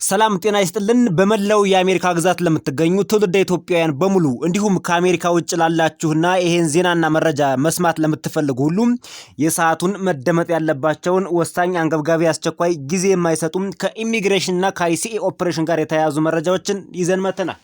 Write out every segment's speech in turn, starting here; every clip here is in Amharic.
ሰላም ጤና ይስጥልን በመላው የአሜሪካ ግዛት ለምትገኙ ትውልደ ኢትዮጵያውያን በሙሉ እንዲሁም ከአሜሪካ ውጭ ላላችሁና ይሄን ዜናና መረጃ መስማት ለምትፈልጉ ሁሉ የሰዓቱን መደመጥ ያለባቸውን ወሳኝ አንገብጋቢ አስቸኳይ ጊዜ የማይሰጡም ከኢሚግሬሽንና ከአይሲኤ ኦፕሬሽን ጋር የተያያዙ መረጃዎችን ይዘን መጥተናል።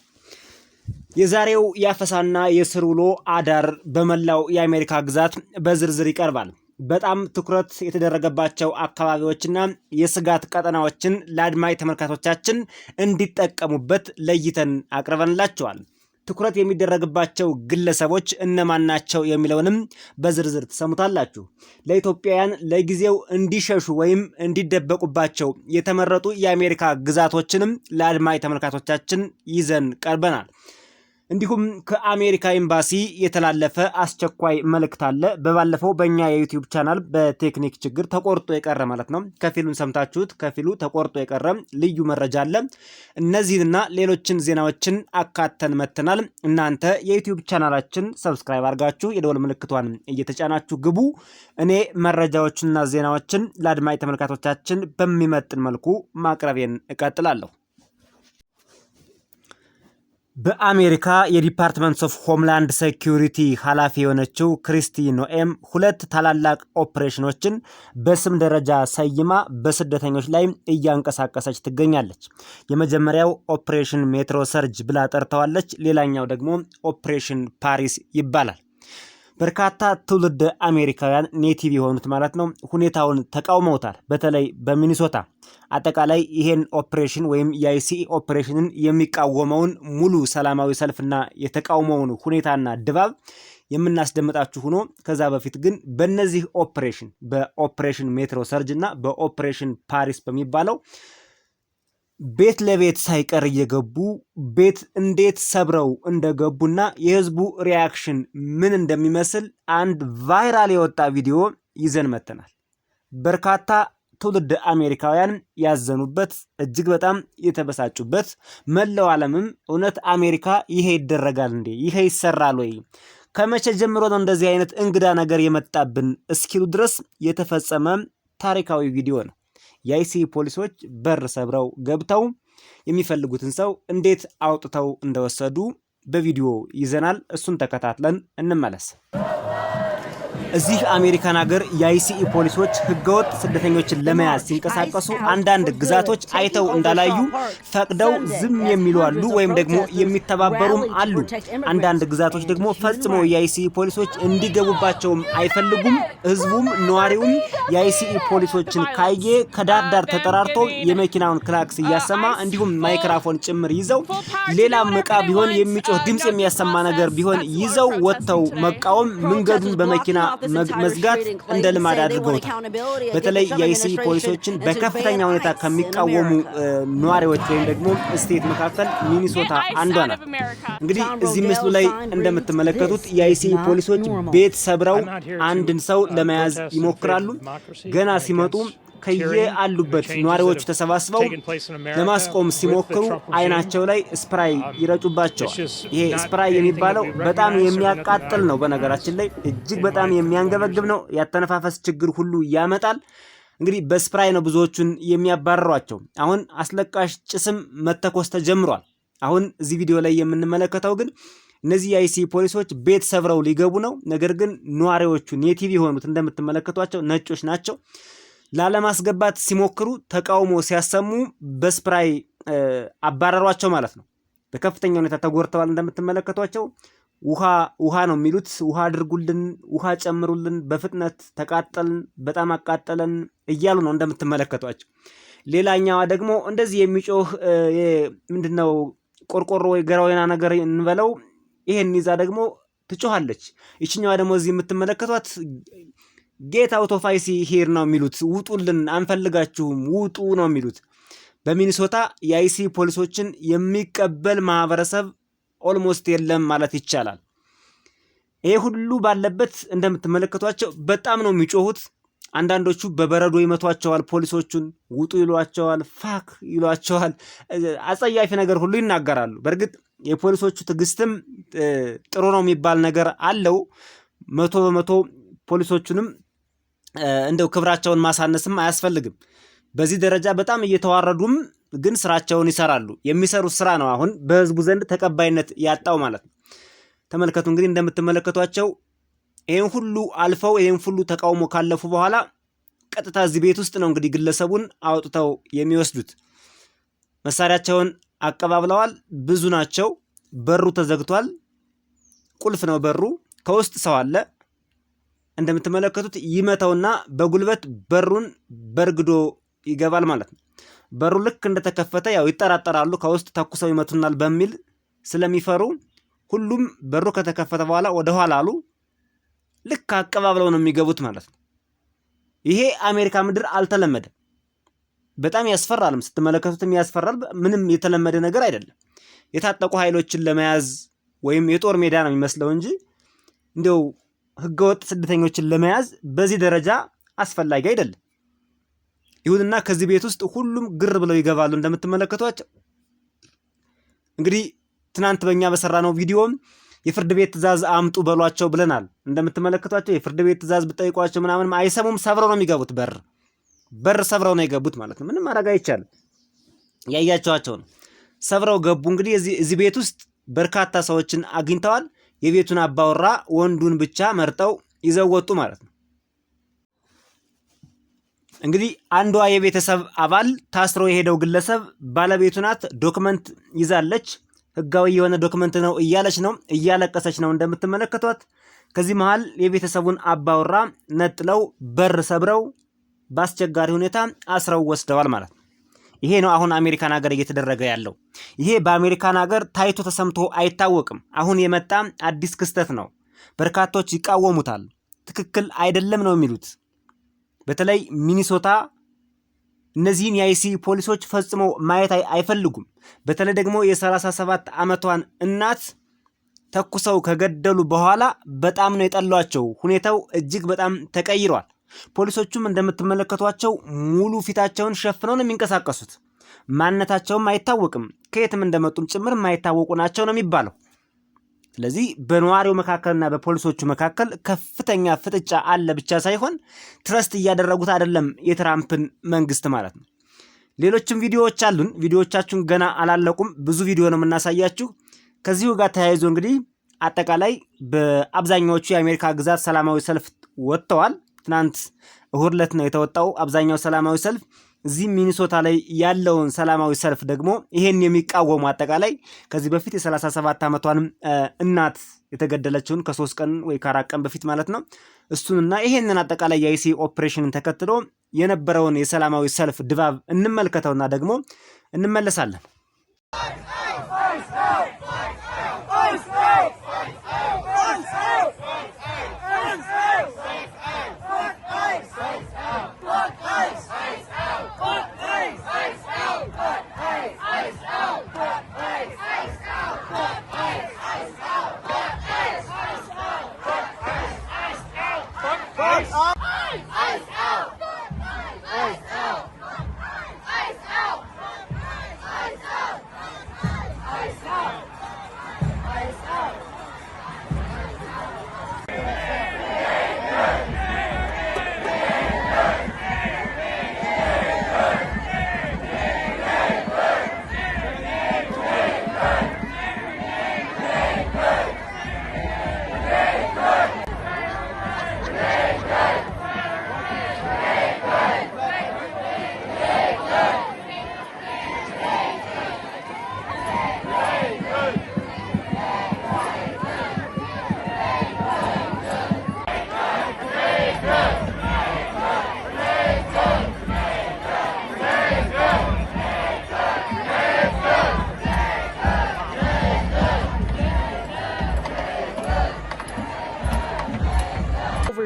የዛሬው ያፈሳና የስር ውሎ አዳር በመላው የአሜሪካ ግዛት በዝርዝር ይቀርባል። በጣም ትኩረት የተደረገባቸው አካባቢዎችና የስጋት ቀጠናዎችን ለአድማጭ ተመልካቾቻችን እንዲጠቀሙበት ለይተን አቅርበንላቸዋል። ትኩረት የሚደረግባቸው ግለሰቦች እነማን ናቸው የሚለውንም በዝርዝር ትሰሙታላችሁ። ለኢትዮጵያውያን ለጊዜው እንዲሸሹ ወይም እንዲደበቁባቸው የተመረጡ የአሜሪካ ግዛቶችንም ለአድማጭ ተመልካቾቻችን ይዘን ቀርበናል። እንዲሁም ከአሜሪካ ኤምባሲ የተላለፈ አስቸኳይ መልእክት አለ። በባለፈው በእኛ የዩቲዩብ ቻናል በቴክኒክ ችግር ተቆርጦ የቀረ ማለት ነው። ከፊሉን ሰምታችሁት ከፊሉ ተቆርጦ የቀረ ልዩ መረጃ አለ። እነዚህንና ሌሎችን ዜናዎችን አካተን መተናል። እናንተ የዩቲዩብ ቻናላችን ሰብስክራይብ አድርጋችሁ የደወል ምልክቷን እየተጫናችሁ ግቡ። እኔ መረጃዎችንና ዜናዎችን ለአድማጭ ተመልካቾቻችን በሚመጥን መልኩ ማቅረቤን እቀጥላለሁ። በአሜሪካ የዲፓርትመንት ኦፍ ሆምላንድ ሴኩሪቲ ኃላፊ የሆነችው ክሪስቲ ኖኤም ሁለት ታላላቅ ኦፕሬሽኖችን በስም ደረጃ ሰይማ በስደተኞች ላይ እያንቀሳቀሰች ትገኛለች። የመጀመሪያው ኦፕሬሽን ሜትሮ ሰርጅ ብላ ጠርተዋለች። ሌላኛው ደግሞ ኦፕሬሽን ፓሪስ ይባላል። በርካታ ትውልድ አሜሪካውያን ኔቲቭ የሆኑት ማለት ነው ሁኔታውን ተቃውመውታል። በተለይ በሚኒሶታ አጠቃላይ ይሄን ኦፕሬሽን ወይም የአይሲኤ ኦፕሬሽንን የሚቃወመውን ሙሉ ሰላማዊ ሰልፍና የተቃውመውን ሁኔታና ድባብ የምናስደምጣችሁ ሆኖ ከዛ በፊት ግን በእነዚህ ኦፕሬሽን በኦፕሬሽን ሜትሮ ሰርጅ እና በኦፕሬሽን ፓሪስ በሚባለው ቤት ለቤት ሳይቀር እየገቡ ቤት እንዴት ሰብረው እንደገቡና የህዝቡ ሪያክሽን ምን እንደሚመስል አንድ ቫይራል የወጣ ቪዲዮ ይዘን መተናል። በርካታ ትውልድ አሜሪካውያን ያዘኑበት እጅግ በጣም የተበሳጩበት መላው ዓለምም እውነት አሜሪካ ይሄ ይደረጋል እንዴ? ይሄ ይሰራል ወይ? ከመቼ ጀምሮ ነው እንደዚህ አይነት እንግዳ ነገር የመጣብን እስኪሉ ድረስ የተፈጸመ ታሪካዊ ቪዲዮ ነው። የአይሲኤ ፖሊሶች በር ሰብረው ገብተው የሚፈልጉትን ሰው እንዴት አውጥተው እንደወሰዱ በቪዲዮ ይዘናል። እሱን ተከታትለን እንመለስ። እዚህ አሜሪካን ሀገር የአይሲኤ ፖሊሶች ህገወጥ ስደተኞችን ለመያዝ ሲንቀሳቀሱ አንዳንድ ግዛቶች አይተው እንዳላዩ ፈቅደው ዝም የሚሉ አሉ፣ ወይም ደግሞ የሚተባበሩም አሉ። አንዳንድ ግዛቶች ደግሞ ፈጽሞ የአይሲኤ ፖሊሶች እንዲገቡባቸውም አይፈልጉም። ህዝቡም ነዋሪውም የአይሲኤ ፖሊሶችን ካየ ከዳር ዳር ተጠራርቶ የመኪናውን ክላክስ እያሰማ እንዲሁም ማይክራፎን ጭምር ይዘው ሌላም ዕቃ ቢሆን የሚጮህ ድምፅ የሚያሰማ ነገር ቢሆን ይዘው ወጥተው መቃወም፣ መንገዱን በመኪና መዝጋት እንደ ልማድ አድርገውታል። በተለይ የአይሲኤ ፖሊሶችን በከፍተኛ ሁኔታ ከሚቃወሙ ነዋሪዎች ወይም ደግሞ ስቴት መካከል ሚኒሶታ አንዷ ናት። እንግዲህ እዚህ ምስሉ ላይ እንደምትመለከቱት የአይሲኤ ፖሊሶች ቤት ሰብረው አንድን ሰው ለመያዝ ይሞክራሉ። ገና ሲመጡ ከየአሉበት ነዋሪዎቹ ተሰባስበው ለማስቆም ሲሞክሩ አይናቸው ላይ ስፕራይ ይረጩባቸዋል። ይሄ ስፕራይ የሚባለው በጣም የሚያቃጥል ነው። በነገራችን ላይ እጅግ በጣም የሚያንገበግብ ነው። ያተነፋፈስ ችግር ሁሉ ያመጣል። እንግዲህ በስፕራይ ነው ብዙዎቹን የሚያባረሯቸው። አሁን አስለቃሽ ጭስም መተኮስ ተጀምሯል። አሁን እዚህ ቪዲዮ ላይ የምንመለከተው ግን እነዚህ የአይሲኤ ፖሊሶች ቤት ሰብረው ሊገቡ ነው። ነገር ግን ነዋሪዎቹ ኔቲቭ የሆኑት እንደምትመለከቷቸው ነጮች ናቸው። ላለማስገባት ሲሞክሩ ተቃውሞ ሲያሰሙ በስፕራይ አባረሯቸው ማለት ነው። በከፍተኛ ሁኔታ ተጎርተዋል። እንደምትመለከቷቸው ውሃ ነው የሚሉት። ውሃ አድርጉልን፣ ውሃ ጨምሩልን፣ በፍጥነት ተቃጠልን፣ በጣም አቃጠለን እያሉ ነው እንደምትመለከቷቸው። ሌላኛዋ ደግሞ እንደዚህ የሚጮህ ምንድነው ቆርቆሮ ወይ ገራወይና ነገር እንበለው ይሄን ይዛ ደግሞ ትጮሃለች። ይችኛዋ ደግሞ እዚህ የምትመለከቷት ጌት አውት ኦፍ አይሲኤ ሂር ነው የሚሉት። ውጡልን፣ አንፈልጋችሁም፣ ውጡ ነው የሚሉት። በሚኒሶታ የአይሲኤ ፖሊሶችን የሚቀበል ማህበረሰብ ኦልሞስት የለም ማለት ይቻላል። ይሄ ሁሉ ባለበት እንደምትመለከቷቸው በጣም ነው የሚጮሁት። አንዳንዶቹ በበረዶ ይመቷቸዋል፣ ፖሊሶቹን ውጡ ይሏቸዋል፣ ፋክ ይሏቸዋል፣ አጸያፊ ነገር ሁሉ ይናገራሉ። በእርግጥ የፖሊሶቹ ትዕግስትም ጥሩ ነው የሚባል ነገር አለው። 100% ፖሊሶቹንም እንደው ክብራቸውን ማሳነስም አያስፈልግም። በዚህ ደረጃ በጣም እየተዋረዱም ግን ስራቸውን ይሰራሉ። የሚሰሩት ስራ ነው አሁን በህዝቡ ዘንድ ተቀባይነት ያጣው ማለት ነው። ተመልከቱ እንግዲህ እንደምትመለከቷቸው ይሄን ሁሉ አልፈው ይሄን ሁሉ ተቃውሞ ካለፉ በኋላ ቀጥታ እዚህ ቤት ውስጥ ነው እንግዲህ ግለሰቡን አውጥተው የሚወስዱት። መሳሪያቸውን አቀባብለዋል። ብዙ ናቸው። በሩ ተዘግቷል። ቁልፍ ነው በሩ። ከውስጥ ሰው አለ። እንደምትመለከቱት ይመታውና በጉልበት በሩን በርግዶ ይገባል ማለት ነው። በሩ ልክ እንደተከፈተ ያው ይጠራጠራሉ። ከውስጥ ተኩሰው ይመቱናል በሚል ስለሚፈሩ ሁሉም በሩ ከተከፈተ በኋላ ወደ ኋላ አሉ። ልክ አቀባብለው ነው የሚገቡት ማለት ነው። ይሄ አሜሪካ ምድር አልተለመደም። በጣም ያስፈራልም። ስትመለከቱትም ያስፈራል። ምንም የተለመደ ነገር አይደለም። የታጠቁ ኃይሎችን ለመያዝ ወይም የጦር ሜዳ ነው የሚመስለው እንጂ እንደው ህገወጥ ስደተኞችን ለመያዝ በዚህ ደረጃ አስፈላጊ አይደለም። ይሁንና ከዚህ ቤት ውስጥ ሁሉም ግር ብለው ይገባሉ። እንደምትመለከቷቸው እንግዲህ ትናንት በእኛ በሰራነው ቪዲዮም የፍርድ ቤት ትእዛዝ አምጡ በሏቸው ብለናል። እንደምትመለከቷቸው የፍርድ ቤት ትእዛዝ ብጠይቋቸው ምናምን አይሰሙም። ሰብረው ነው የሚገቡት። በር ሰብረው ነው የገቡት ማለት ነው። ምንም ማድረግ አይቻልም። ያያቸዋቸው ነው። ሰብረው ገቡ። እንግዲህ እዚህ ቤት ውስጥ በርካታ ሰዎችን አግኝተዋል። የቤቱን አባወራ ወንዱን ብቻ መርጠው ይዘው ወጡ ማለት ነው። እንግዲህ አንዷ የቤተሰብ አባል ታስሮ የሄደው ግለሰብ ባለቤቱ ናት። ዶክመንት ይዛለች። ህጋዊ የሆነ ዶክመንት ነው እያለች ነው፣ እያለቀሰች ነው እንደምትመለከቷት። ከዚህ መሃል የቤተሰቡን አባወራ ነጥለው በር ሰብረው በአስቸጋሪ ሁኔታ አስረው ወስደዋል ማለት ነው። ይሄ ነው አሁን አሜሪካን ሀገር እየተደረገ ያለው። ይሄ በአሜሪካን ሀገር ታይቶ ተሰምቶ አይታወቅም። አሁን የመጣ አዲስ ክስተት ነው። በርካቶች ይቃወሙታል። ትክክል አይደለም ነው የሚሉት። በተለይ ሚኒሶታ እነዚህን የአይሲ ፖሊሶች ፈጽሞ ማየት አይፈልጉም። በተለይ ደግሞ የ37 ዓመቷን እናት ተኩሰው ከገደሉ በኋላ በጣም ነው የጠሏቸው። ሁኔታው እጅግ በጣም ተቀይሯል። ፖሊሶቹም እንደምትመለከቷቸው ሙሉ ፊታቸውን ሸፍነው ነው የሚንቀሳቀሱት። ማንነታቸውም አይታወቅም። ከየትም እንደመጡም ጭምር የማይታወቁ ናቸው ነው የሚባለው። ስለዚህ በነዋሪው መካከልና በፖሊሶቹ መካከል ከፍተኛ ፍጥጫ አለ ብቻ ሳይሆን ትረስት እያደረጉት አይደለም የትራምፕን መንግስት ማለት ነው። ሌሎችም ቪዲዮዎች አሉን። ቪዲዮዎቻችሁን ገና አላለቁም። ብዙ ቪዲዮ ነው የምናሳያችሁ። ከዚሁ ጋር ተያይዞ እንግዲህ አጠቃላይ በአብዛኛዎቹ የአሜሪካ ግዛት ሰላማዊ ሰልፍ ወጥተዋል። ትናንት እሁድ ዕለት ነው የተወጣው አብዛኛው ሰላማዊ ሰልፍ። እዚህ ሚኒሶታ ላይ ያለውን ሰላማዊ ሰልፍ ደግሞ ይሄን የሚቃወሙ አጠቃላይ ከዚህ በፊት የ37 ዓመቷን እናት የተገደለችውን ከ3 ቀን ወይ ከ4 ቀን በፊት ማለት ነው እሱንና ይሄንን አጠቃላይ የአይሲ ኦፕሬሽንን ተከትሎ የነበረውን የሰላማዊ ሰልፍ ድባብ እንመልከተውና ደግሞ እንመለሳለን።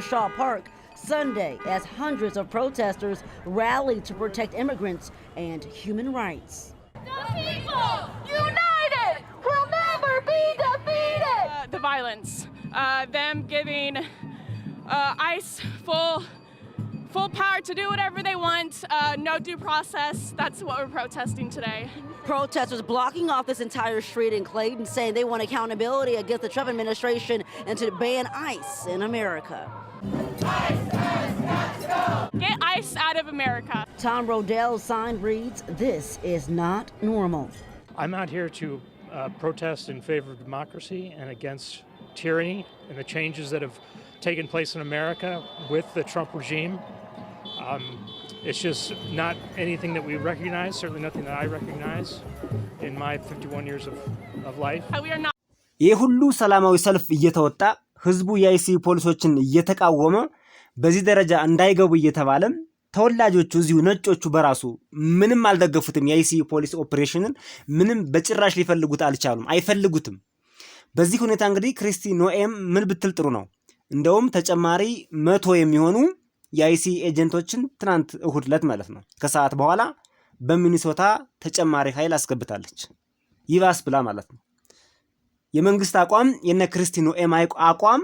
Shaw Park Sunday as hundreds of protesters rallied to protect immigrants and human rights. The people united will never be defeated. The violence, them giving ICE full power to do whatever they want, no due process. That's what we're protesting today. Protesters blocking off this entire street in Clayton, saying they want accountability against the Trump administration and to ban ICE in America. Get ICE out of America. Tom Rodell's sign reads, "This is not normal." I'm out here to protest in favor of democracy and against tyranny and the changes that have taken place in America with the Trump regime. It's just not anything that we recognize, certainly nothing that I recognize in my 51 years of life. We are not. ይህ ሁሉ ሰላማዊ ሰልፍ እየተወጣ ህዝቡ የአይሲዩ ፖሊሶችን እየተቃወመ በዚህ ደረጃ እንዳይገቡ እየተባለ ተወላጆቹ እዚሁ ነጮቹ በራሱ ምንም አልደገፉትም። የአይሲዩ ፖሊስ ኦፕሬሽንን ምንም በጭራሽ ሊፈልጉት አልቻሉም፣ አይፈልጉትም። በዚህ ሁኔታ እንግዲህ ክሪስቲ ኖኤም ምን ብትል ጥሩ ነው? እንደውም ተጨማሪ 100 የሚሆኑ የአይሲዩ ኤጀንቶችን ትናንት እሁድ ዕለት ማለት ነው ከሰዓት በኋላ በሚኒሶታ ተጨማሪ ኃይል አስገብታለች። ይባስ ብላ ማለት ነው። የመንግስት አቋም የነ ክሪስቲ ኖኤም አቋም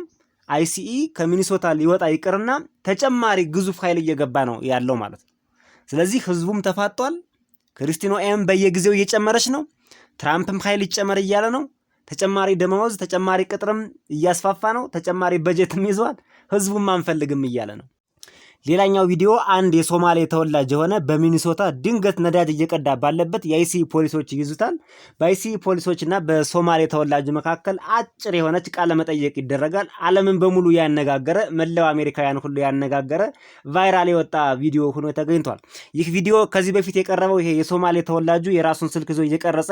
አይሲኢ ከሚኒሶታ ሊወጣ ይቅርና ተጨማሪ ግዙፍ ኃይል እየገባ ነው ያለው ማለት ነው። ስለዚህ ህዝቡም ተፋጧል። ክሪስቲ ኖኤም በየጊዜው እየጨመረች ነው። ትራምፕም ኃይል ይጨመር እያለ ነው። ተጨማሪ ደመወዝ፣ ተጨማሪ ቅጥርም እያስፋፋ ነው። ተጨማሪ በጀትም ይዟል። ህዝቡም አንፈልግም እያለ ነው። ሌላኛው ቪዲዮ አንድ የሶማሌ ተወላጅ የሆነ በሚኒሶታ ድንገት ነዳጅ እየቀዳ ባለበት የአይሲዩ ፖሊሶች ይይዙታል። በአይሲዩ ፖሊሶችና በሶማሌ ተወላጅ መካከል አጭር የሆነች ቃለ መጠይቅ ይደረጋል። ዓለምን በሙሉ ያነጋገረ መላው አሜሪካውያን ሁሉ ያነጋገረ ቫይራል የወጣ ቪዲዮ ሆኖ ተገኝቷል። ይህ ቪዲዮ ከዚህ በፊት የቀረበው ይሄ የሶማሌ ተወላጁ የራሱን ስልክ ይዞ እየቀረጸ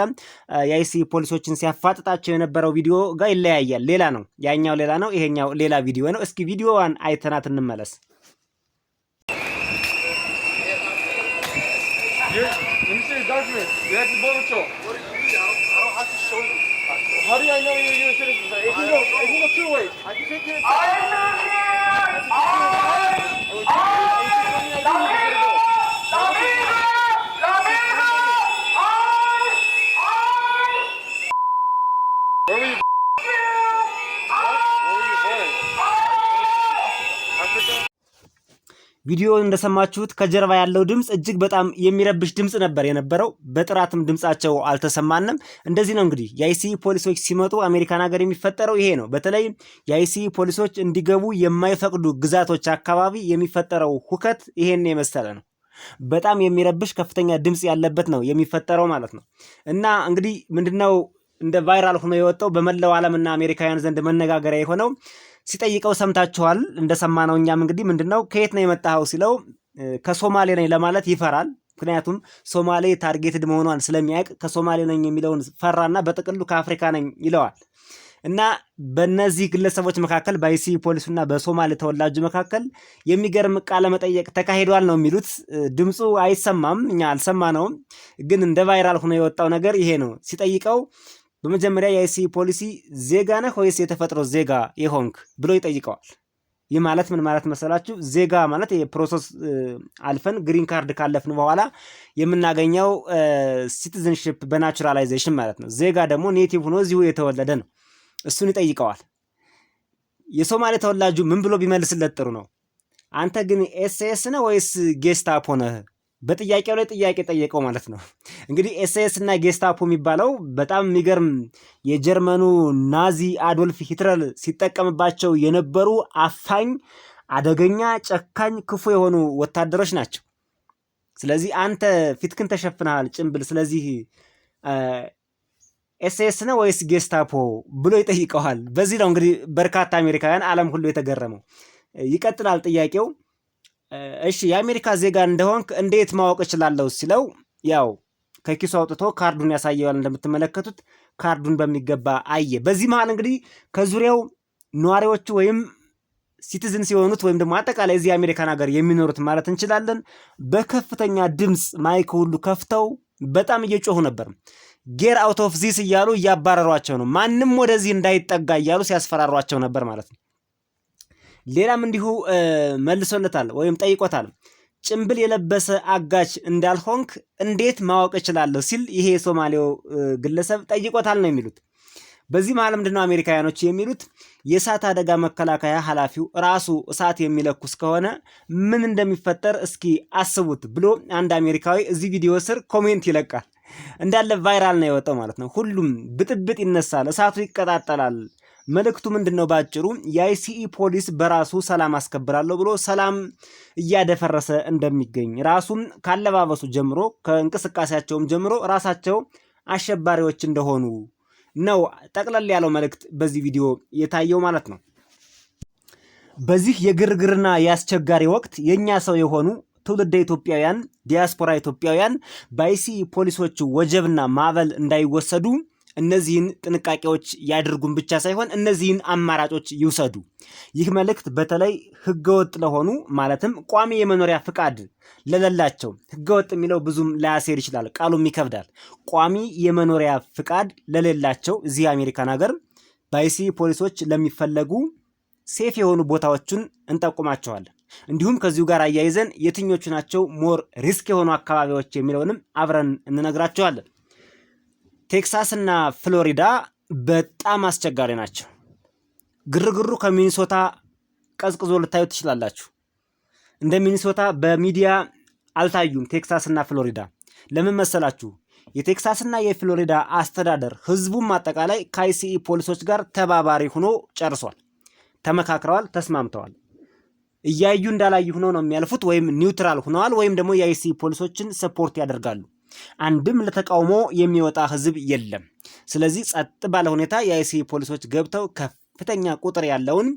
የአይሲዩ ፖሊሶችን ሲያፋጥጣቸው የነበረው ቪዲዮ ጋር ይለያያል። ሌላ ነው፣ ያኛው ሌላ ነው፣ ይሄኛው ሌላ ቪዲዮ ነው። እስኪ ቪዲዮዋን አይተናት እንመለስ። Let me see your documents. You have to border patrol. What do you mean? I don't have to show you. How do I know you're a U.S. citizen? It can go 2 ways. I can take you inside. Where were you? ቪዲዮ እንደሰማችሁት ከጀርባ ያለው ድምጽ እጅግ በጣም የሚረብሽ ድምጽ ነበር የነበረው። በጥራትም ድምጻቸው አልተሰማንም። እንደዚህ ነው እንግዲህ የአይሲዩ ፖሊሶች ሲመጡ አሜሪካን ሀገር የሚፈጠረው ይሄ ነው። በተለይ የአይሲዩ ፖሊሶች እንዲገቡ የማይፈቅዱ ግዛቶች አካባቢ የሚፈጠረው ሁከት ይሄን የመሰለ ነው። በጣም የሚረብሽ ከፍተኛ ድምጽ ያለበት ነው የሚፈጠረው ማለት ነው። እና እንግዲህ ምንድነው እንደ ቫይራል ሆኖ የወጣው በመላው ዓለምና አሜሪካውያን ዘንድ መነጋገሪያ የሆነው ሲጠይቀው ሰምታችኋል። እንደሰማነው እኛም እንግዲህ ምንድነው ከየት ነው የመጣኸው ሲለው ከሶማሌ ነኝ ለማለት ይፈራል። ምክንያቱም ሶማሌ ታርጌትድ መሆኗን ስለሚያውቅ ከሶማሌ ነኝ የሚለውን ፈራና በጥቅሉ ከአፍሪካ ነኝ ይለዋል። እና በእነዚህ ግለሰቦች መካከል በአይሲዩ ፖሊሱና በሶማሌ ተወላጁ መካከል የሚገርም ቃለ መጠየቅ ተካሂዷል ነው የሚሉት። ድምፁ አይሰማም፣ እኛ አልሰማነውም። ግን እንደ ቫይራል ሆኖ የወጣው ነገር ይሄ ነው። ሲጠይቀው በመጀመሪያ የአይሲዩ ፖሊሲ ዜጋ ነህ ወይስ የተፈጥሮ ዜጋ የሆንክ ብሎ ይጠይቀዋል። ይህ ማለት ምን ማለት መሰላችሁ? ዜጋ ማለት የፕሮሰስ አልፈን ግሪን ካርድ ካለፍን በኋላ የምናገኘው ሲቲዝንሺፕ በናቹራላይዜሽን ማለት ነው። ዜጋ ደግሞ ኔቲቭ ሆኖ እዚሁ የተወለደ ነው። እሱን ይጠይቀዋል። የሶማሌ ተወላጁ ምን ብሎ ቢመልስለት ጥሩ ነው? አንተ ግን ኤስኤስ ነህ ወይስ ጌስታፖ ነህ? በጥያቄው ላይ ጥያቄ ጠየቀው ማለት ነው። እንግዲህ ኤስኤስ እና ጌስታፖ የሚባለው በጣም የሚገርም የጀርመኑ ናዚ አዶልፍ ሂትለር ሲጠቀምባቸው የነበሩ አፋኝ፣ አደገኛ፣ ጨካኝ፣ ክፉ የሆኑ ወታደሮች ናቸው። ስለዚህ አንተ ፊትክን ተሸፍነሃል ጭምብል፣ ስለዚህ ኤስኤስ ነው ወይስ ጌስታፖ ብሎ ይጠይቀዋል። በዚህ ነው እንግዲህ በርካታ አሜሪካውያን ዓለም ሁሉ የተገረመው። ይቀጥላል ጥያቄው። እሺ የአሜሪካ ዜጋ እንደሆንክ እንዴት ማወቅ እችላለሁ ሲለው ያው ከኪሱ አውጥቶ ካርዱን ያሳየዋል። እንደምትመለከቱት ካርዱን በሚገባ አየ። በዚህ መሃል እንግዲህ ከዙሪያው ነዋሪዎቹ ወይም ሲቲዝን ሲሆኑት ወይም ደግሞ አጠቃላይ እዚህ አሜሪካን ሀገር የሚኖሩት ማለት እንችላለን በከፍተኛ ድምፅ ማይክ ሁሉ ከፍተው በጣም እየጮሁ ነበር። ጌር አውት ኦፍ ዚስ እያሉ እያባረሯቸው ነው። ማንም ወደዚህ እንዳይጠጋ እያሉ ሲያስፈራሯቸው ነበር ማለት ነው። ሌላም እንዲሁ መልሶለታል ወይም ጠይቆታል። ጭምብል የለበሰ አጋች እንዳልሆንክ እንዴት ማወቅ እችላለሁ ሲል ይሄ የሶማሌው ግለሰብ ጠይቆታል ነው የሚሉት። በዚህ መሃል ምንድነው አሜሪካውያኖች የሚሉት? የእሳት አደጋ መከላከያ ኃላፊው ራሱ እሳት የሚለኩስ ከሆነ ምን እንደሚፈጠር እስኪ አስቡት ብሎ አንድ አሜሪካዊ እዚህ ቪዲዮ ስር ኮሜንት ይለቃል። እንዳለ ቫይራል ነው የወጣው ማለት ነው። ሁሉም ብጥብጥ ይነሳል፣ እሳቱ ይቀጣጠላል። መልእክቱ ምንድነው? ባጭሩ የአይሲኢ ፖሊስ በራሱ ሰላም አስከብራለሁ ብሎ ሰላም እያደፈረሰ እንደሚገኝ ራሱም ካለባበሱ ጀምሮ ከእንቅስቃሴያቸውም ጀምሮ ራሳቸው አሸባሪዎች እንደሆኑ ነው ጠቅለል ያለው መልእክት በዚህ ቪዲዮ የታየው ማለት ነው። በዚህ የግርግርና የአስቸጋሪ ወቅት የኛ ሰው የሆኑ ትውልደ ኢትዮጵያውያን ዲያስፖራ ኢትዮጵያውያን በአይሲኢ ፖሊሶቹ ወጀብና ማዕበል እንዳይወሰዱ እነዚህን ጥንቃቄዎች ያድርጉን ብቻ ሳይሆን እነዚህን አማራጮች ይውሰዱ። ይህ መልእክት በተለይ ህገወጥ ለሆኑ ማለትም ቋሚ የመኖሪያ ፍቃድ ለሌላቸው፣ ህገወጥ የሚለው ብዙም ላያሴር ይችላል፣ ቃሉም ይከብዳል። ቋሚ የመኖሪያ ፍቃድ ለሌላቸው እዚህ አሜሪካን ሀገር በአይሲኢ ፖሊሶች ለሚፈለጉ ሴፍ የሆኑ ቦታዎችን እንጠቁማቸዋለን። እንዲሁም ከዚሁ ጋር አያይዘን የትኞቹ ናቸው ሞር ሪስክ የሆኑ አካባቢዎች የሚለውንም አብረን እንነግራቸዋለን። ቴክሳስ እና ፍሎሪዳ በጣም አስቸጋሪ ናቸው። ግርግሩ ከሚኒሶታ ቀዝቅዞ ልታዩ ትችላላችሁ። እንደ ሚኒሶታ በሚዲያ አልታዩም ቴክሳስ እና ፍሎሪዳ። ለምን መሰላችሁ? የቴክሳስ እና የፍሎሪዳ አስተዳደር ህዝቡም አጠቃላይ ከአይሲኢ ፖሊሶች ጋር ተባባሪ ሆኖ ጨርሷል። ተመካክረዋል፣ ተስማምተዋል። እያዩ እንዳላዩ ሆነው ነው የሚያልፉት፣ ወይም ኒውትራል ሆነዋል፣ ወይም ደግሞ የአይሲኢ ፖሊሶችን ሰፖርት ያደርጋሉ። አንድም ለተቃውሞ የሚወጣ ህዝብ የለም። ስለዚህ ጸጥ ባለ ሁኔታ የአይሲኢ ፖሊሶች ገብተው ከፍተኛ ቁጥር ያለውን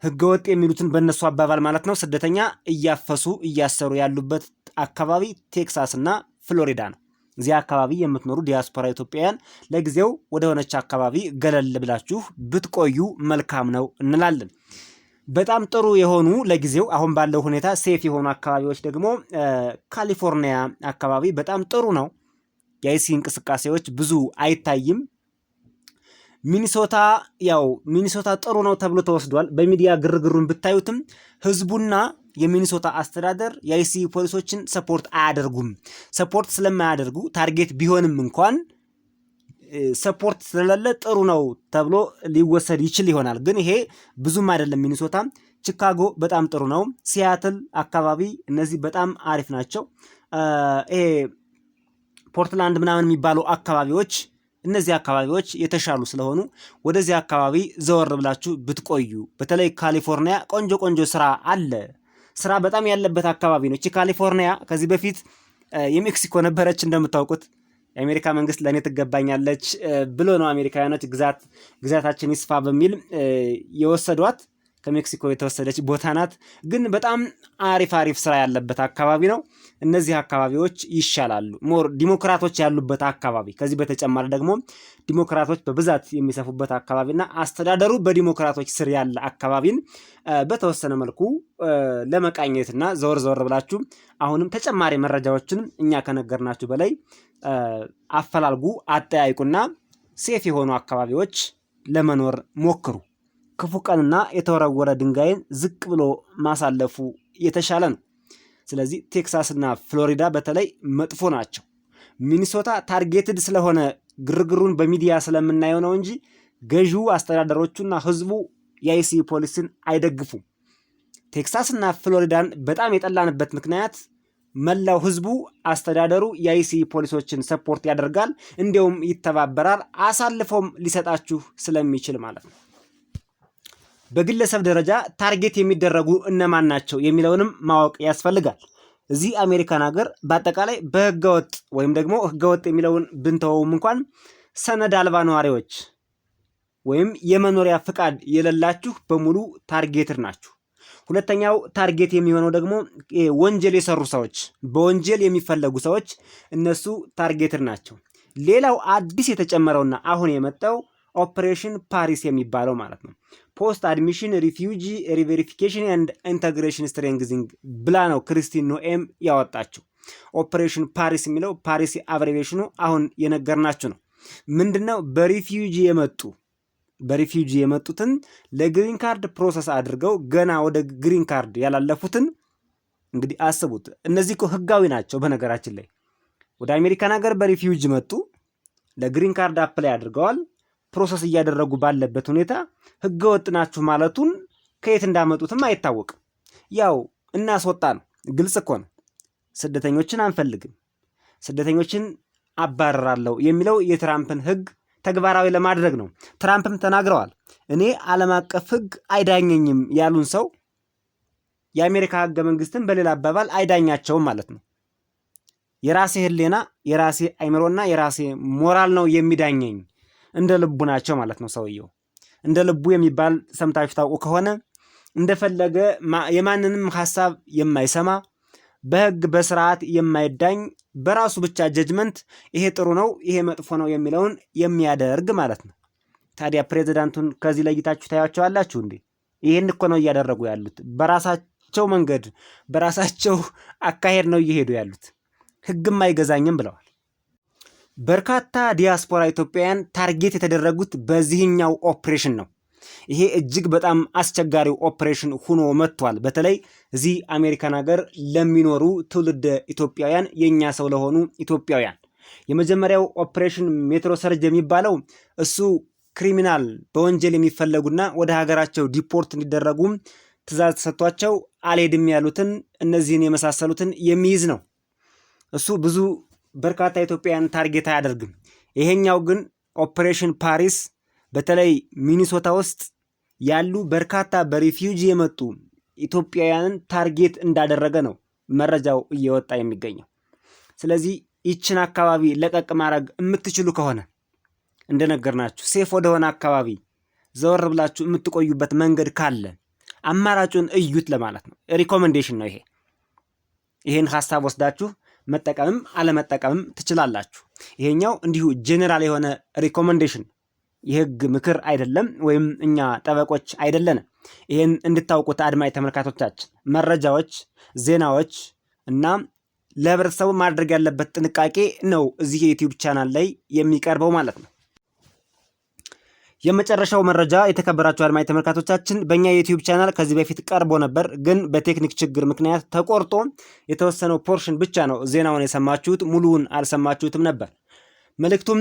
ህገወጥ የሚሉትን በእነሱ አባባል ማለት ነው ስደተኛ እያፈሱ እያሰሩ ያሉበት አካባቢ ቴክሳስ እና ፍሎሪዳ ነው። እዚያ አካባቢ የምትኖሩ ዲያስፖራ ኢትዮጵያውያን ለጊዜው ወደ ሆነች አካባቢ ገለል ብላችሁ ብትቆዩ መልካም ነው እንላለን። በጣም ጥሩ የሆኑ ለጊዜው አሁን ባለው ሁኔታ ሴፍ የሆኑ አካባቢዎች ደግሞ ካሊፎርኒያ አካባቢ በጣም ጥሩ ነው። የአይሲኢ እንቅስቃሴዎች ብዙ አይታይም። ሚኒሶታ ጥሩ ነው ተብሎ ተወስዷል። በሚዲያ ግርግሩን ብታዩትም ህዝቡና የሚኒሶታ አስተዳደር የአይሲኢ ፖሊሶችን ሰፖርት አያደርጉም። ሰፖርት ስለማያደርጉ ታርጌት ቢሆንም እንኳን ሰፖርት ስለሌለ ጥሩ ነው ተብሎ ሊወሰድ ይችል ይሆናል። ግን ይሄ ብዙም አይደለም። ሚኒሶታ፣ ቺካጎ በጣም ጥሩ ነው። ሲያትል አካባቢ እነዚህ በጣም አሪፍ ናቸው። ይሄ ፖርትላንድ ምናምን የሚባሉ አካባቢዎች እነዚህ አካባቢዎች የተሻሉ ስለሆኑ ወደዚህ አካባቢ ዘወር ብላችሁ ብትቆዩ። በተለይ ካሊፎርኒያ ቆንጆ ስራ አለ። ስራ በጣም ያለበት አካባቢ ነው። ካሊፎርኒያ ከዚህ በፊት የሜክሲኮ ነበረች እንደምታውቁት። የአሜሪካ መንግስት ለእኔ ትገባኛለች ብሎ ነው አሜሪካውያኖች ግዛታችን ይስፋ በሚል የወሰዷት። ከሜክሲኮ የተወሰደች ቦታ ናት። ግን በጣም አሪፍ ስራ ያለበት አካባቢ ነው። እነዚህ አካባቢዎች ይሻላሉ፣ ሞር ዲሞክራቶች ያሉበት አካባቢ። ከዚህ በተጨማሪ ደግሞ ዲሞክራቶች በብዛት የሚሰፉበት አካባቢና አስተዳደሩ በዲሞክራቶች ስር ያለ አካባቢን በተወሰነ መልኩ ለመቃኘትና ዘወር ብላችሁ አሁንም ተጨማሪ መረጃዎችን እኛ ከነገርናችሁ በላይ አፈላልጉ፣ አጠያይቁና ሴፍ የሆኑ አካባቢዎች ለመኖር ሞክሩ። ክፉ ቀንና የተወረወረ ድንጋይን ዝቅ ብሎ ማሳለፉ የተሻለ ነው። ስለዚህ ቴክሳስና ፍሎሪዳ በተለይ መጥፎ ናቸው። ሚኒሶታ ታርጌትድ ስለሆነ ግርግሩን በሚዲያ ስለምናየው ነው እንጂ ገዢው አስተዳደሮቹና ህዝቡ የአይሲኢ ፖሊስን አይደግፉም። ቴክሳስና ፍሎሪዳን በጣም የጠላንበት ምክንያት መላው ህዝቡ አስተዳደሩ የአይሲኢ ፖሊሶችን ሰፖርት ያደርጋል፣ እንዲያውም ይተባበራል፣ አሳልፎም ሊሰጣችሁ ስለሚችል ማለት ነው። በግለሰብ ደረጃ ታርጌት የሚደረጉ እነማን ናቸው የሚለውንም ማወቅ ያስፈልጋል። እዚህ አሜሪካን ሀገር በአጠቃላይ በህገወጥ ወይም ደግሞ ህገወጥ የሚለውን ብንተወውም እንኳን ሰነድ አልባ ነዋሪዎች ወይም የመኖሪያ ፍቃድ የሌላችሁ በሙሉ ታርጌትድ ናችሁ። ሁለተኛው ታርጌት የሚሆነው ደግሞ ወንጀል የሰሩ ሰዎች፣ በወንጀል የሚፈለጉ ሰዎች፣ እነሱ ታርጌትድ ናቸው። ሌላው አዲስ የተጨመረውና አሁን የመጣው ኦፕሬሽን ፓሪስ የሚባለው ማለት ነው። ፖስት አድሚሽን ሪፊውጂ ሪቬሪፊኬሽን ኤንድ ኢንተግሬሽን ስትሬንግዚንግ ብላ ነው ክሪስቲ ኖኤም ያወጣችው። ኦፕሬሽን ፓሪስ የሚለው ፓሪስ አብሬቬሽኑ አሁን የነገርናችሁ ነው። ምንድነው? በሪፊውጂ የመጡትን ለግሪን ካርድ ፕሮሰስ አድርገው ገና ወደ ግሪን ካርድ ያላለፉትን እንግዲህ አስቡት። እነዚህ እኮ ህጋዊ ናቸው። በነገራችን ላይ ወደ አሜሪካን ሀገር በሪፊውጂ መጡ፣ ለግሪን ካርድ አፕላይ አድርገዋል። ፕሮሰስ እያደረጉ ባለበት ሁኔታ ህገወጥ ናችሁ ማለቱን ከየት እንዳመጡትም አይታወቅም። ያው እናስወጣ ነው። ግልጽ እኮ ነው። ስደተኞችን አንፈልግም፣ ስደተኞችን አባረራለሁ የሚለው የትራምፕን ህግ ተግባራዊ ለማድረግ ነው። ትራምፕም ተናግረዋል። እኔ ዓለም አቀፍ ሕግ አይዳኘኝም ያሉን ሰው የአሜሪካ ሕገ መንግስትን በሌላ አባባል አይዳኛቸውም ማለት ነው። የራሴ ህሊና፣ የራሴ አይምሮና የራሴ ሞራል ነው የሚዳኘኝ፣ እንደ ልቡ ናቸው ማለት ነው። ሰውየው እንደ ልቡ የሚባል ሰምታችሁ ታውቁ ከሆነ እንደፈለገ የማንንም ሐሳብ የማይሰማ በህግ በስርዓት የማይዳኝ በራሱ ብቻ ጀጅመንት ይሄ ጥሩ ነው ይሄ መጥፎ ነው የሚለውን የሚያደርግ ማለት ነው። ታዲያ ፕሬዝዳንቱን ከዚህ ለይታችሁ ታያቸዋላችሁ እንዴ? ይሄን እኮ ነው እያደረጉ ያሉት። በራሳቸው መንገድ በራሳቸው አካሄድ ነው እየሄዱ ያሉት። ህግም አይገዛኝም ብለዋል። በርካታ ዲያስፖራ ኢትዮጵያውያን ታርጌት የተደረጉት በዚህኛው ኦፕሬሽን ነው። ይሄ እጅግ በጣም አስቸጋሪው ኦፕሬሽን ሆኖ መጥቷል። በተለይ እዚህ አሜሪካን ሀገር ለሚኖሩ ትውልደ ኢትዮጵያውያን የኛ ሰው ለሆኑ ኢትዮጵያውያን የመጀመሪያው ኦፕሬሽን ሜትሮ ሰርጅ የሚባለው እሱ ክሪሚናል በወንጀል የሚፈለጉና ወደ ሀገራቸው ዲፖርት እንዲደረጉ ትዕዛዝ ተሰጥቷቸው አልሄድም ያሉትን እነዚህን የመሳሰሉትን የሚይዝ ነው። እሱ ብዙ በርካታ ኢትዮጵያውያን ታርጌት አያደርግም። ይሄኛው ግን ኦፕሬሽን ፓሪስ በተለይ ሚኒሶታ ውስጥ ያሉ በርካታ በሪፊውጂ የመጡ ኢትዮጵያውያንን ታርጌት እንዳደረገ ነው መረጃው እየወጣ የሚገኘው። ስለዚህ ይችን አካባቢ ለቀቅ ማድረግ የምትችሉ ከሆነ እንደነገርናችሁ ሴፍ ወደሆነ አካባቢ ዘወር ብላችሁ የምትቆዩበት መንገድ ካለ አማራጩን እዩት ለማለት ነው። ሪኮመንዴሽን ነው ይሄ። ይሄን ሀሳብ ወስዳችሁ መጠቀምም አለመጠቀምም ትችላላችሁ። ይሄኛው እንዲሁ ጄኔራል የሆነ ሪኮመንዴሽን የህግ ምክር አይደለም፣ ወይም እኛ ጠበቆች አይደለንም። ይህን እንድታውቁት አድማጭ ተመልካቾቻችን መረጃዎች፣ ዜናዎች እና ለህብረተሰቡ ማድረግ ያለበት ጥንቃቄ ነው እዚህ የዩቲዩብ ቻናል ላይ የሚቀርበው ማለት ነው። የመጨረሻው መረጃ የተከበራችሁ አድማጭ ተመልካቾቻችን በእኛ የዩቲዩብ ቻናል ከዚህ በፊት ቀርቦ ነበር፣ ግን በቴክኒክ ችግር ምክንያት ተቆርጦ የተወሰነው ፖርሽን ብቻ ነው ዜናውን የሰማችሁት፣ ሙሉውን አልሰማችሁትም ነበር። መልእክቱም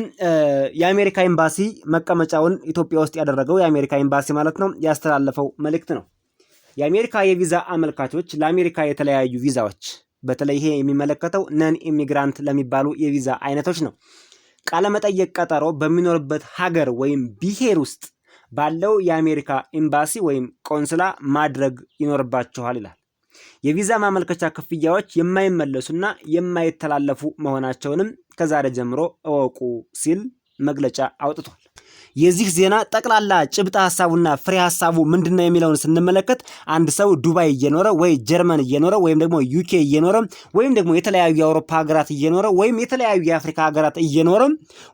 የአሜሪካ ኤምባሲ መቀመጫውን ኢትዮጵያ ውስጥ ያደረገው የአሜሪካ ኤምባሲ ማለት ነው ያስተላለፈው መልእክት ነው። የአሜሪካ የቪዛ አመልካቾች ለአሜሪካ የተለያዩ ቪዛዎች በተለይ ይሄ የሚመለከተው ነን ኢሚግራንት ለሚባሉ የቪዛ አይነቶች ነው ቃለመጠየቅ ቀጠሮ በሚኖርበት ሀገር ወይም ብሔር ውስጥ ባለው የአሜሪካ ኤምባሲ ወይም ቆንስላ ማድረግ ይኖርባቸዋል ይላል። የቪዛ ማመልከቻ ክፍያዎች የማይመለሱና የማይተላለፉ መሆናቸውንም ከዛሬ ጀምሮ እወቁ ሲል መግለጫ አውጥቷል። የዚህ ዜና ጠቅላላ ጭብጥ ሐሳቡና ፍሬ ሐሳቡ ምንድነው የሚለውን ስንመለከት አንድ ሰው ዱባይ እየኖረ ወይ ጀርመን እየኖረ ወይም ደግሞ ዩኬ እየኖረ ወይም ደግሞ የተለያዩ የአውሮፓ ሀገራት እየኖረ ወይም የተለያዩ የአፍሪካ ሀገራት እየኖረ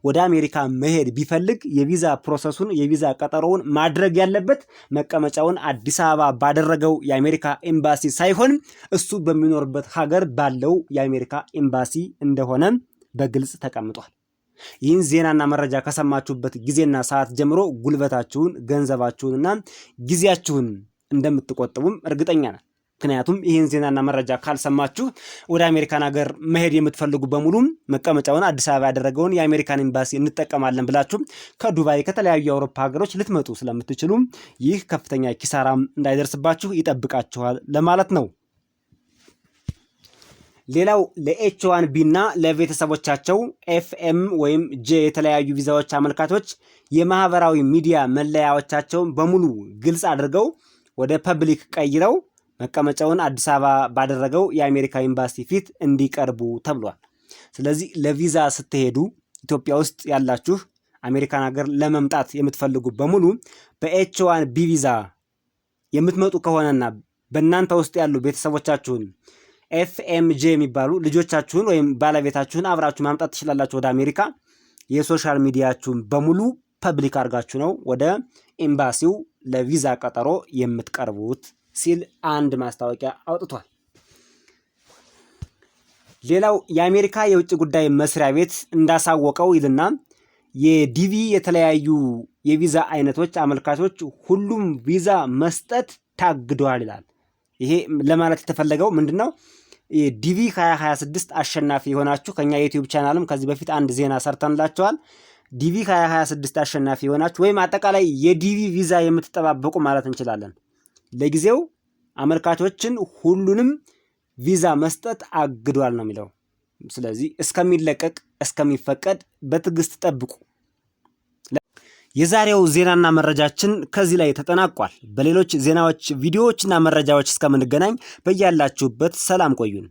ወደ አሜሪካ መሄድ ቢፈልግ የቪዛ ፕሮሰሱን የቪዛ ቀጠሮውን ማድረግ ያለበት መቀመጫውን አዲስ አበባ ባደረገው የአሜሪካ ኤምባሲ ሳይሆን እሱ በሚኖርበት ሀገር ባለው የአሜሪካ ኤምባሲ እንደሆነ በግልጽ ተቀምጧል። ይህን ዜናና መረጃ ከሰማችሁበት ጊዜና ሰዓት ጀምሮ ጉልበታችሁን፣ ገንዘባችሁንና ጊዜያችሁን እንደምትቆጥቡም እርግጠኛ ነን። ምክንያቱም ይህን ዜናና መረጃ ካልሰማችሁ ወደ አሜሪካን ሀገር መሄድ የምትፈልጉ በሙሉ መቀመጫውን አዲስ አበባ ያደረገውን የአሜሪካን ኤምባሲ እንጠቀማለን ብላችሁ ከዱባይ ከተለያዩ የአውሮፓ ሀገሮች ልትመጡ ስለምትችሉ ይህ ከፍተኛ ኪሳራም እንዳይደርስባችሁ ይጠብቃችኋል ለማለት ነው። ሌላው ለኤች1ቢ እና ለቤተሰቦቻቸው ኤፍኤም ወይም ጄ የተለያዩ ቪዛዎች አመልካቾች የማህበራዊ ሚዲያ መለያዎቻቸውን በሙሉ ግልጽ አድርገው ወደ ፐብሊክ ቀይረው መቀመጫውን አዲስ አበባ ባደረገው የአሜሪካ ኤምባሲ ፊት እንዲቀርቡ ተብሏል። ስለዚህ ለቪዛ ስትሄዱ ኢትዮጵያ ውስጥ ያላችሁ አሜሪካን ሀገር ለመምጣት የምትፈልጉ በሙሉ በኤች1ቢ ቪዛ የምትመጡ ከሆነና በእናንተ ውስጥ ያሉ ቤተሰቦቻችሁን ኤፍኤምጄ የሚባሉ ልጆቻችሁን ወይም ባለቤታችሁን አብራችሁ ማምጣት ትችላላችሁ ወደ አሜሪካ። የሶሻል ሚዲያችሁን በሙሉ ፐብሊክ አድርጋችሁ ነው ወደ ኤምባሲው ለቪዛ ቀጠሮ የምትቀርቡት ሲል አንድ ማስታወቂያ አውጥቷል። ሌላው የአሜሪካ የውጭ ጉዳይ መስሪያ ቤት እንዳሳወቀው ይልና የዲቪ የተለያዩ የቪዛ አይነቶች አመልካቾች ሁሉም ቪዛ መስጠት ታግደዋል ይላል። ይሄ ለማለት የተፈለገው ምንድነው? ዲቪ 2026 አሸናፊ የሆናችሁ ከኛ የዩቲዩብ ቻናልም ከዚህ በፊት አንድ ዜና ሰርተንላችኋል። ዲቪ 2026 አሸናፊ የሆናችሁ ወይም አጠቃላይ የዲቪ ቪዛ የምትጠባበቁ ማለት እንችላለን። ለጊዜው አመልካቾችን ሁሉንም ቪዛ መስጠት አግዷል ነው የሚለው። ስለዚህ እስከሚለቀቅ እስከሚፈቀድ በትዕግስት ጠብቁ። የዛሬው ዜናና መረጃችን ከዚህ ላይ ተጠናቋል። በሌሎች ዜናዎች ቪዲዮዎችና መረጃዎች እስከምንገናኝ በያላችሁበት ሰላም ቆዩን።